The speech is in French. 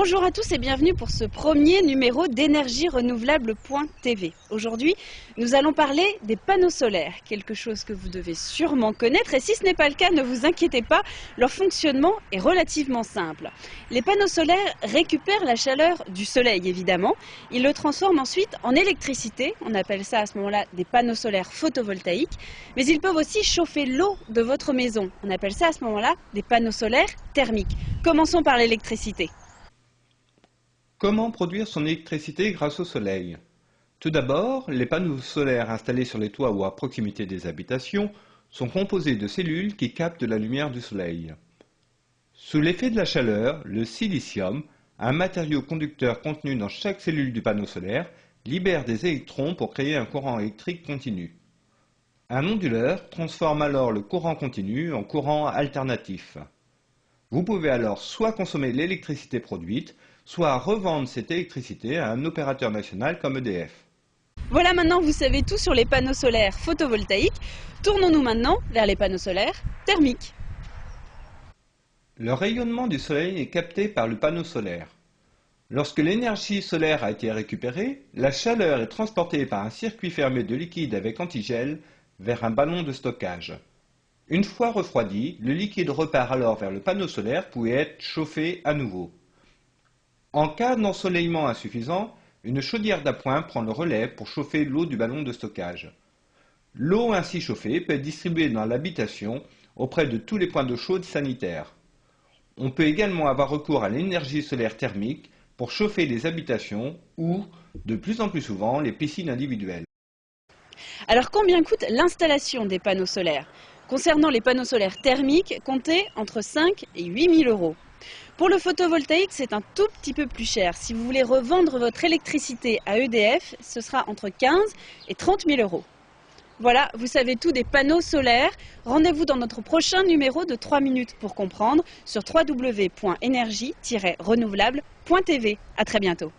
Bonjour à tous et bienvenue pour ce premier numéro d'énergie renouvelable.tv. Aujourd'hui, nous allons parler des panneaux solaires, quelque chose que vous devez sûrement connaître et si ce n'est pas le cas, ne vous inquiétez pas, leur fonctionnement est relativement simple. Les panneaux solaires récupèrent la chaleur du soleil évidemment, ils le transforment ensuite en électricité, on appelle ça à ce moment-là des panneaux solaires photovoltaïques, mais ils peuvent aussi chauffer l'eau de votre maison, on appelle ça à ce moment-là des panneaux solaires thermiques. Commençons par l'électricité. Comment produire son électricité grâce au soleil? Tout d'abord, les panneaux solaires installés sur les toits ou à proximité des habitations sont composés de cellules qui captent la lumière du soleil. Sous l'effet de la chaleur, le silicium, un matériau conducteur contenu dans chaque cellule du panneau solaire, libère des électrons pour créer un courant électrique continu. Un onduleur transforme alors le courant continu en courant alternatif. Vous pouvez alors soit consommer l'électricité produite, soit revendre cette électricité à un opérateur national comme EDF. Voilà, maintenant vous savez tout sur les panneaux solaires photovoltaïques. Tournons-nous maintenant vers les panneaux solaires thermiques. Le rayonnement du soleil est capté par le panneau solaire. Lorsque l'énergie solaire a été récupérée, la chaleur est transportée par un circuit fermé de liquide avec antigel vers un ballon de stockage. Une fois refroidi, le liquide repart alors vers le panneau solaire pour être chauffé à nouveau. En cas d'ensoleillement insuffisant, une chaudière d'appoint prend le relais pour chauffer l'eau du ballon de stockage. L'eau ainsi chauffée peut être distribuée dans l'habitation auprès de tous les points d'eau chaude sanitaires. On peut également avoir recours à l'énergie solaire thermique pour chauffer les habitations ou, de plus en plus souvent, les piscines individuelles. Alors combien coûte l'installation des panneaux solaires? Concernant les panneaux solaires thermiques, comptez entre 5 et 8 000 euros. Pour le photovoltaïque, c'est un tout petit peu plus cher. Si vous voulez revendre votre électricité à EDF, ce sera entre 15 et 30 000 euros. Voilà, vous savez tout des panneaux solaires. Rendez-vous dans notre prochain numéro de 3 minutes pour comprendre sur www.energie-renouvelable.tv. À très bientôt.